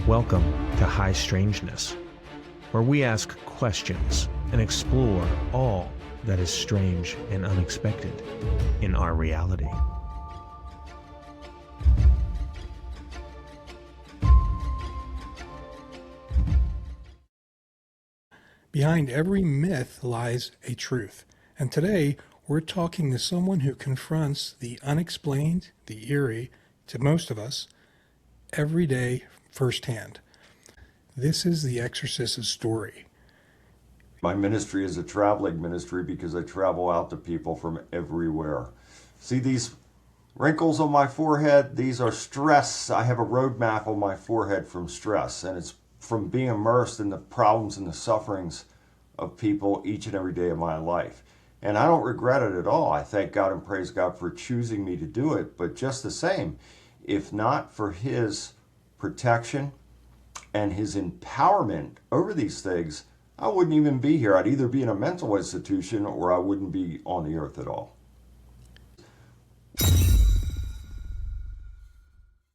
Welcome to High Strangeness, where we ask questions and explore all that is strange and unexpected in our reality. Behind every myth lies a truth, and today we're talking to someone who confronts the unexplained, the eerie, to most of us, every day firsthand. This is the Exorcist's story. My ministry is a traveling ministry because I travel out to people from everywhere. See these wrinkles on my forehead? These are stress. I have a road map on my forehead from stress, and it's from being immersed in the problems and the sufferings of people each and every day of my life. And I don't regret it at all. I thank God and praise God for choosing me to do it. But just the same, if not for His protection and His empowerment over these things, I wouldn't even be here. I'd either be in a mental institution or I wouldn't be on the earth at all.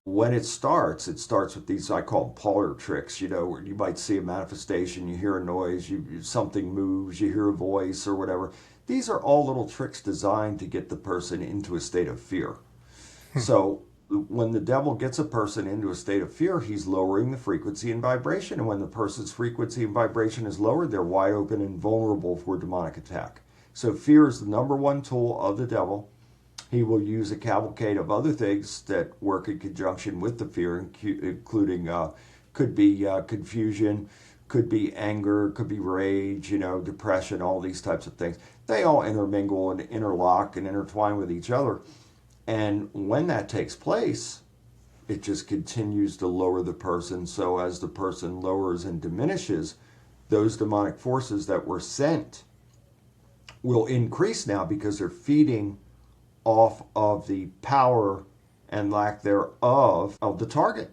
When it starts with these, I call them parlor tricks, where you might see a manifestation, you hear a noise, something moves, you hear a voice or whatever. These are all little tricks designed to get the person into a state of fear. So when the devil gets a person into a state of fear, he's lowering the frequency and vibration. And when the person's frequency and vibration is lowered, they're wide open and vulnerable for demonic attack. So fear is the number one tool of the devil. He will use a cavalcade of other things that work in conjunction with the fear, including could be confusion, could be anger, could be rage, depression, all these types of things. They all intermingle and interlock and intertwine with each other. And when that takes place, it just continues to lower the person. So as the person lowers and diminishes, those demonic forces that were sent will increase now because they're feeding off of the power and lack thereof of the target.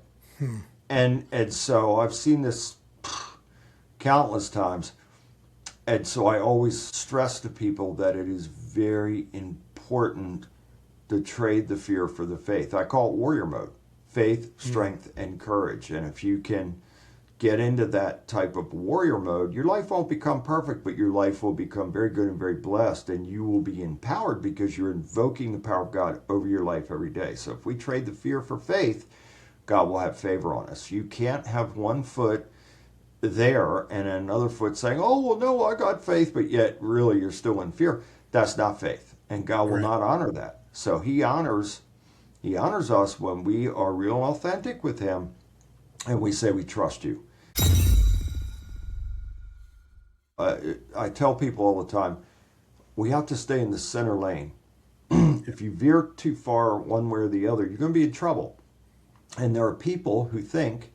And so I've seen this countless times. And so I always stress to people that it is very important to trade the fear for the faith. I call it warrior mode. Faith, strength, and courage. And if you can get into that type of warrior mode, your life won't become perfect, but your life will become very good and very blessed, and you will be empowered because you're invoking the power of God over your life every day. So if we trade the fear for faith, God will have favor on us. You can't have one foot there and another foot saying, oh, well, no, I got faith, but yet really you're still in fear. That's not faith, and God will not honor that. So He honors us when we are real and authentic with Him, and we say we trust you. I tell people all the time, we have to stay in the center lane. If you veer too far one way or the other, you're going to be in trouble. And there are people who think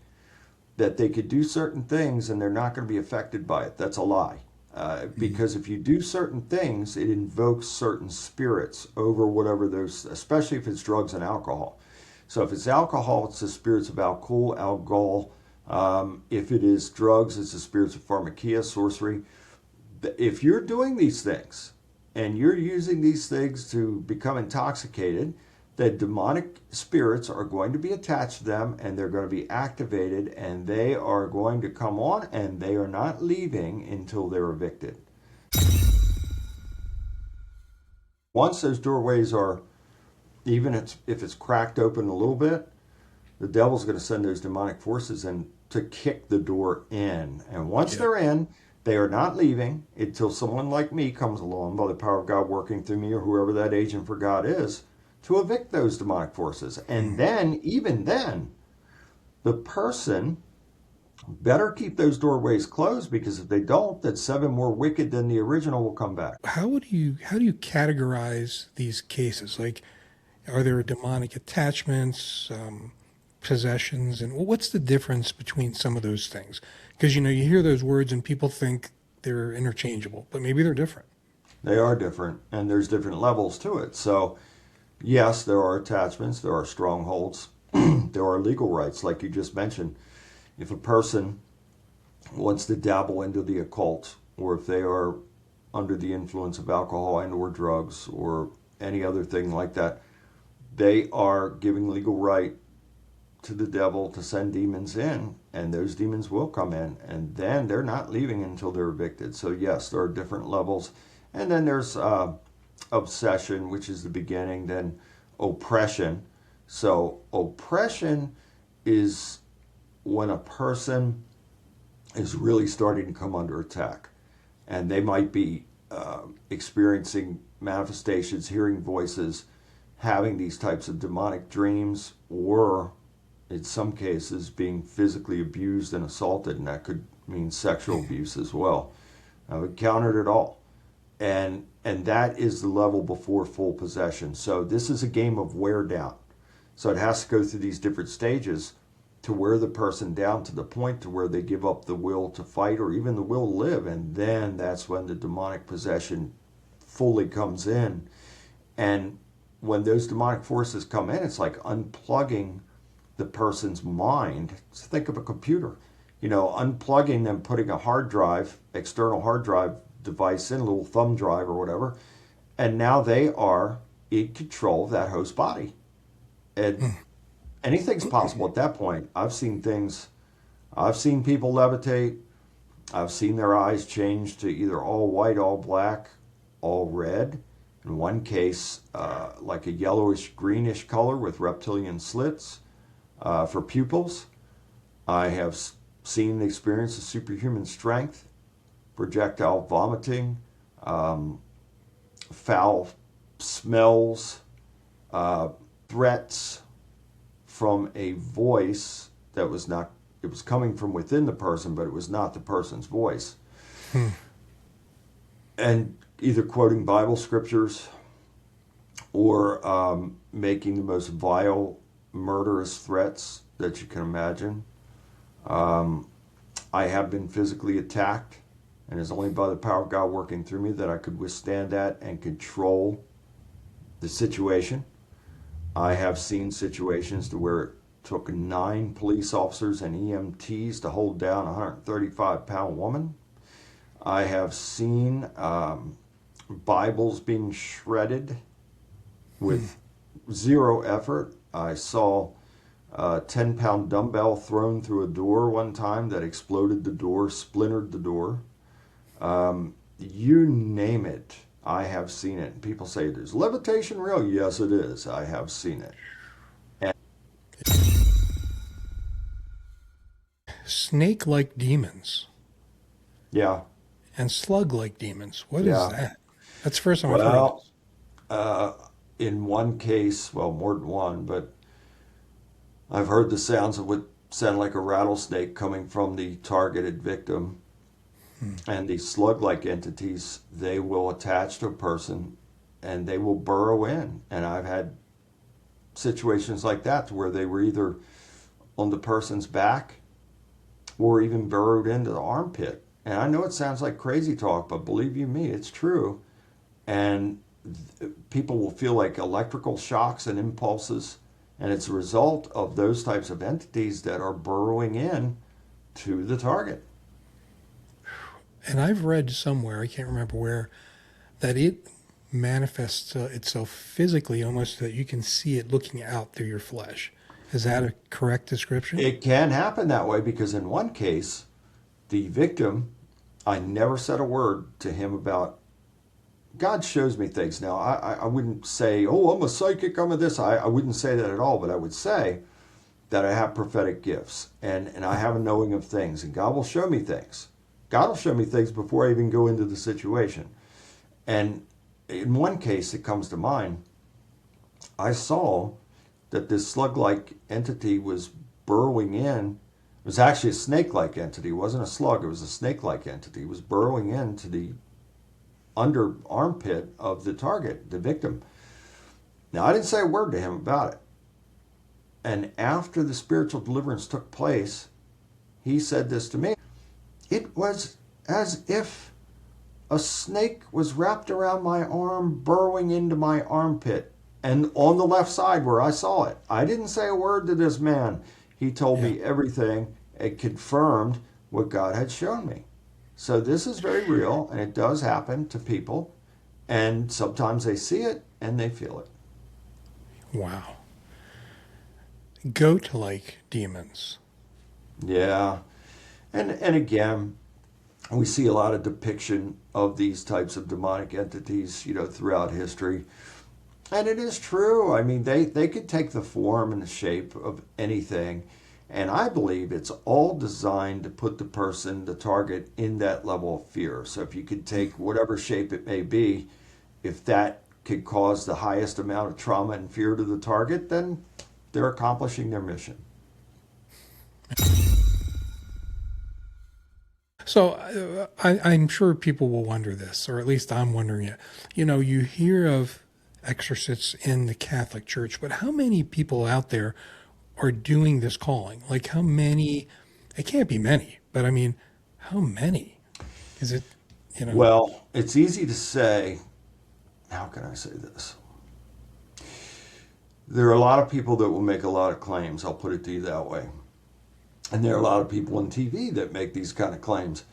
that they could do certain things and they're not going to be affected by it. That's a lie. Because if you do certain things, it invokes certain spirits over whatever those, especially if it's drugs and alcohol. So if it's alcohol, it's the spirits of alcohol. If it is drugs, it's the spirits of pharmakia, sorcery. If you're doing these things and you're using these things to become intoxicated, the demonic spirits are going to be attached to them and they're going to be activated and they are going to come on and they are not leaving until they're evicted. Once those doorways are, even if it's cracked open a little bit, the devil's going to send those demonic forces in to kick the door in. And once they're in, they are not leaving until someone like me comes along by the power of God working through me or whoever that agent for God is to evict those demonic forces. And then, even then, the person better keep those doorways closed, because if they don't, that 7 more wicked than the original will come back. How do you categorize these cases? Like, are there demonic attachments, possessions, and what's the difference between some of those things? Because you hear those words and people think they're interchangeable, but maybe they're different. They are different, and there's different levels to it. So yes, there are attachments, there are strongholds, there are legal rights, like you just mentioned. If a person wants to dabble into the occult, or if they are under the influence of alcohol and or drugs or any other thing like that, they are giving legal right to the devil to send demons in, and those demons will come in, and then they're not leaving until they're evicted. So yes, there are different levels. And then there's obsession, which is the beginning, then oppression. So oppression is when a person is really starting to come under attack, and they might be experiencing manifestations, hearing voices, having these types of demonic dreams, or in some cases being physically abused and assaulted, and that could mean sexual abuse as well. I've encountered it all. And that is the level before full possession. So this is a game of wear down. So it has to go through these different stages to wear the person down to the point to where they give up the will to fight or even the will to live. And then that's when the demonic possession fully comes in. And when those demonic forces come in, it's like unplugging the person's mind. So think of a computer, unplugging them, putting a hard drive, external hard drive device in, a little thumb drive or whatever, and now they are in control of that host body. And anything's possible at that point. I've seen people levitate. I've seen their eyes change to either all white, all black, all red. In one case, like a yellowish, greenish color with reptilian slits for pupils. I have seen and experienced a superhuman strength, projectile vomiting, foul smells, threats from a voice that was not, it was coming from within the person, but it was not the person's voice. And either quoting Bible scriptures or making the most vile, murderous threats that you can imagine. I have been physically attacked, and it's only by the power of God working through me that I could withstand that and control the situation. I have seen situations to where it took 9 police officers and EMTs to hold down a 135-pound woman. I have seen Bibles being shredded with zero effort. I saw a 10-pound dumbbell thrown through a door one time that exploded the door, splintered the door. You name it, I have seen it. People say, is levitation real? Yes, it is. I have seen it. Snake-like demons. Yeah. And slug-like demons. What is that? That's the first time I've heard of this. In one case, well, more than one, but I've heard the sounds of what sound like a rattlesnake coming from the targeted victim. And these slug-like entities, they will attach to a person and they will burrow in. And I've had situations like that to where they were either on the person's back or even burrowed into the armpit. And I know it sounds like crazy talk, but believe you me, it's true. And people will feel like electrical shocks and impulses, and it's a result of those types of entities that are burrowing in to the target. And I've read somewhere, I can't remember where, that it manifests itself physically, almost that you can see it looking out through your flesh. Is that a correct description? It can happen that way because in one case, the victim, I never said a word to him about, God shows me things. Now, I wouldn't say, oh, I'm a psychic, I'm a this. I wouldn't say that at all, but I would say that I have prophetic gifts and I have a knowing of things, and God will show me things. God will show me things before I even go into the situation. And in one case that comes to mind, I saw that this slug-like entity was burrowing in. It was actually a snake-like entity. It wasn't a slug. It was a snake-like entity. It was burrowing into the under armpit of the target, the victim. Now, I didn't say a word to him about it. And after the spiritual deliverance took place, he said this to me. It was as if a snake was wrapped around my arm, burrowing into my armpit, and on the left side where I saw it. I didn't say a word to this man. He told me everything and confirmed what God had shown me. So this is very real, and it does happen to people, and sometimes they see it and they feel it. Wow. goat-like demons. Yeah. And again, we see a lot of depiction of these types of demonic entities, throughout history. And it is true. I mean, they could take the form and the shape of anything. And I believe it's all designed to put the target, in that level of fear. So if you could take whatever shape it may be, if that could cause the highest amount of trauma and fear to the target, then they're accomplishing their mission. So I'm sure people will wonder this, or at least I'm wondering it. You hear of exorcists in the Catholic Church, but how many people out there are doing this calling? Like how many? It can't be many, but I mean, how many? Is it, Well, it's easy to say. How can I say this? There are a lot of people that will make a lot of claims. I'll put it to you that way. And there are a lot of people on TV that make these kind of claims.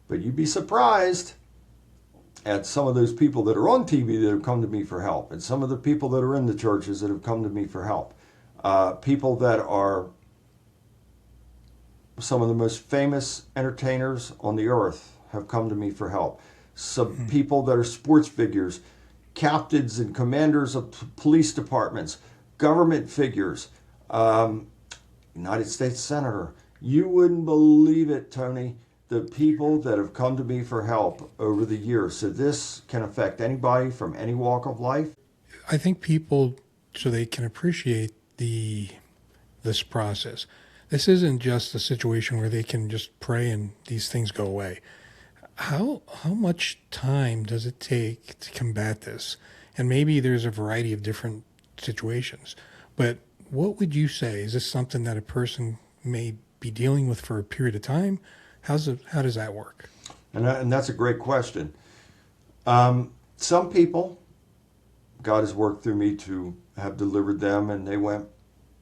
But you'd be surprised at some of those people that are on TV that have come to me for help, and some of the people that are in the churches that have come to me for help. People that are some of the most famous entertainers on the earth have come to me for help. Some people that are sports figures, captains and commanders of police departments, government figures, United States Senator. You wouldn't believe it, Tony, the people that have come to me for help over the years. So this can affect anybody from any walk of life. I think people, so they can appreciate this process. This isn't just a situation where they can just pray and these things go away. How much time does it take to combat this? And maybe there's a variety of different situations, but what would you say? Is this something that a person may be dealing with for a period of time? How does that work? And that's a great question. Some people, God has worked through me to have delivered them, and they went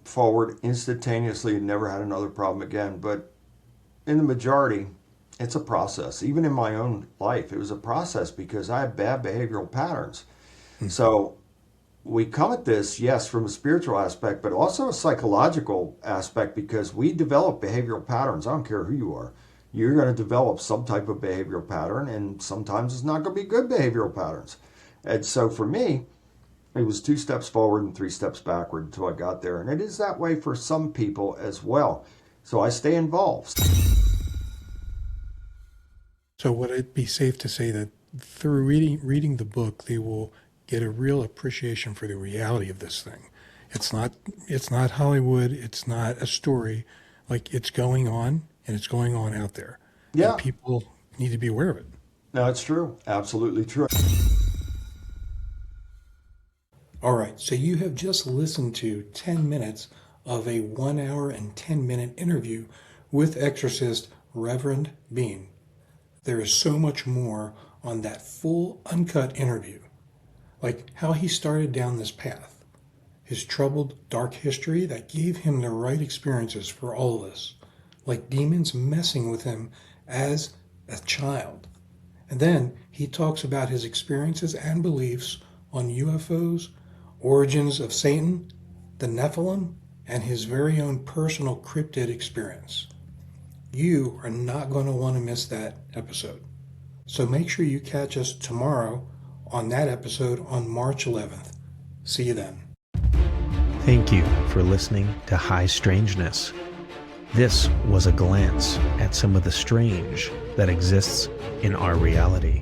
forward instantaneously and never had another problem again. But in the majority, it's a process. Even in my own life, it was a process because I had bad behavioral patterns. So we come at this, yes, from a spiritual aspect, but also a psychological aspect, because we develop behavioral patterns. I don't care who you are. You're going to develop some type of behavioral pattern, and sometimes it's not going to be good behavioral patterns. And so for me, it was 2 steps forward and 3 steps backward until I got there. And it is that way for some people as well. So I stay involved. So would it be safe to say that through reading the book, they will get a real appreciation for the reality of this thing? It's not Hollywood. It's not a story. Like, it's going on, and it's going on out there. Yeah. And people need to be aware of it. No, it's true. Absolutely true. All right. So you have just listened to 10 minutes of a 1 hour and 10-minute interview with exorcist Reverend Bean. There is so much more on that full uncut interview, like how he started down this path, his troubled, dark history that gave him the right experiences for all of us, like demons messing with him as a child. And then he talks about his experiences and beliefs on UFOs, origins of Satan, the Nephilim, and his very own personal cryptid experience. You are not going to want to miss that episode. So make sure you catch us tomorrow on that episode on March 11th. See you then. Thank you for listening to High Strangeness. This was a glance at some of the strange that exists in our reality.